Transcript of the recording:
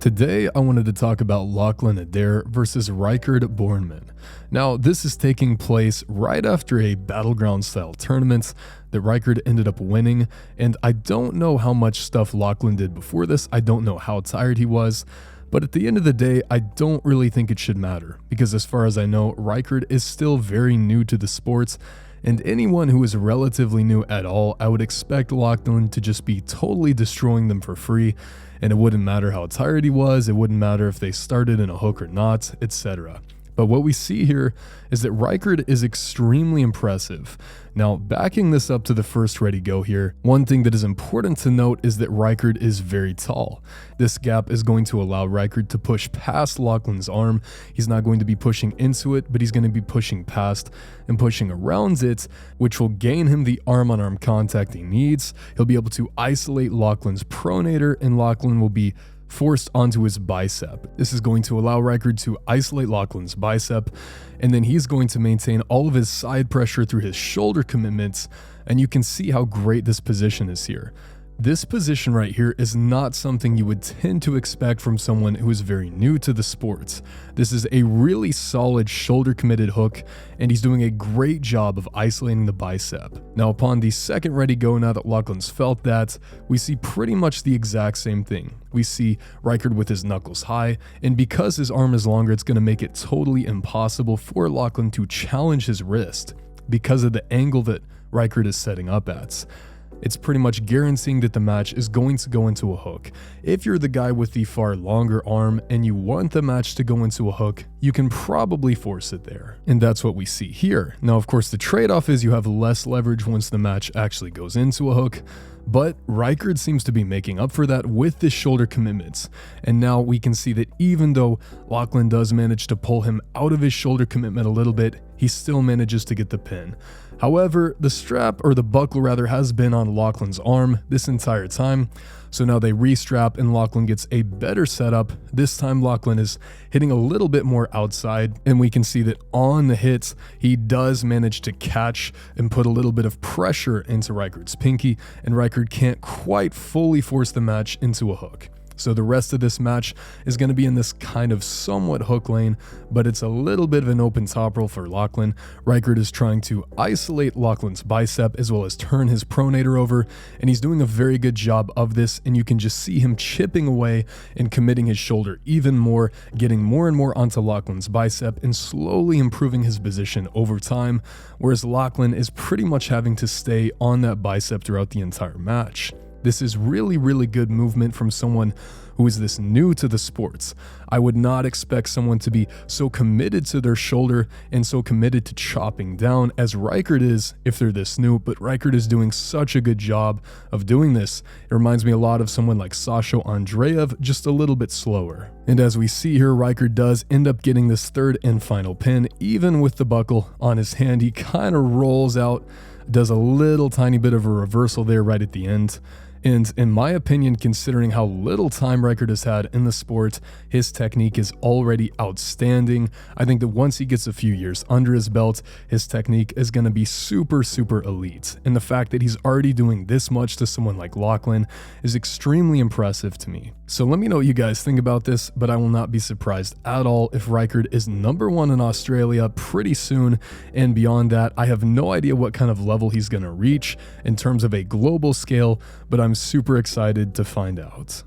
Today, I wanted to talk about LACHLAN Adair versus RIEKERD BORNMAN. Now, this is taking place right after a battleground-style tournament that RIEKERD ended up winning, and I don't know how much stuff LACHLAN did before this, I don't know how tired he was, but at the end of the day, I don't really think it should matter, because as far as I know, RIEKERD is still very new to the sports, and anyone who is relatively new at all, I would expect LACHLAN to just be totally destroying them for free, and it wouldn't matter how tired he was, it wouldn't matter if they started in a hook or not, etc. But what we see here is that RIEKERD is extremely impressive. Now, backing this up to the first ready go here, one thing that is important to note is that RIEKERD is very tall. This gap is going to allow RIEKERD to push past LACHLAN's arm. He's not going to be pushing into it, but he's going to be pushing past and pushing around it, which will gain him the arm-on-arm contact he needs. He'll be able to isolate LACHLAN's pronator, and LACHLAN will be forced onto his bicep. This is going to allow RIEKERD to isolate LACHLAN's bicep, and then he's going to maintain all of his side pressure through his shoulder commitments, and you can see how great this position is here. This position right here is not something you would tend to expect from someone who is very new to the sports. This is a really solid shoulder committed hook, and he's doing a great job of isolating the bicep. Now, upon the second ready go, now that LACHLAN's felt that, we see pretty much the exact same thing. We see RIEKERD with his knuckles high, and because his arm is longer, it's going to make it totally impossible for LACHLAN to challenge his wrist because of the angle that RIEKERD is setting up at. It's pretty much guaranteeing that the match is going to go into a hook. If you're the guy with the far longer arm and you want the match to go into a hook, you can probably force it there. And that's what we see here. Now, of course, the trade-off is you have less leverage once the match actually goes into a hook, but RIEKERD seems to be making up for that with the shoulder commitments. And now we can see that even though LACHLAN does manage to pull him out of his shoulder commitment a little bit, he still manages to get the pin. However, the strap, or the buckle rather, has been on LACHLAN's arm this entire time. So now they restrap and LACHLAN gets a better setup. This time LACHLAN is hitting a little bit more outside, and we can see that on the hits, he does manage to catch and put a little bit of pressure into RIEKERD's pinky, and RIEKERD can't quite fully force the match into a hook. So the rest of this match is going to be in this kind of somewhat hook lane, but it's a little bit of an open top roll for LACHLAN. RIEKERD is trying to isolate LACHLAN's bicep as well as turn his pronator over, and he's doing a very good job of this, and you can just see him chipping away and committing his shoulder even more, getting more and more onto LACHLAN's bicep and slowly improving his position over time, whereas LACHLAN is pretty much having to stay on that bicep throughout the entire match. This is really good movement from someone who is this new to the sports. I would not expect someone to be so committed to their shoulder and so committed to chopping down as RIEKERD is if they're this new, but RIEKERD is doing such a good job of doing this. It reminds me a lot of someone like Sasho Andreev, just a little bit slower. And as we see here, RIEKERD does end up getting this third and final pin, even with the buckle on his hand. He kind of rolls out, does a little tiny bit of a reversal there right at the end. And in my opinion, considering how little time RIEKERD has had in the sport, his technique is already outstanding. I think that once he gets a few years under his belt, his technique is going to be super elite. And the fact that he's already doing this much to someone like LACHLAN is extremely impressive to me. So let me know what you guys think about this, but I will not be surprised at all if RIEKERD is #1 in Australia pretty soon, and beyond that, I have no idea what kind of level he's going to reach in terms of a global scale, but I'm super excited to find out.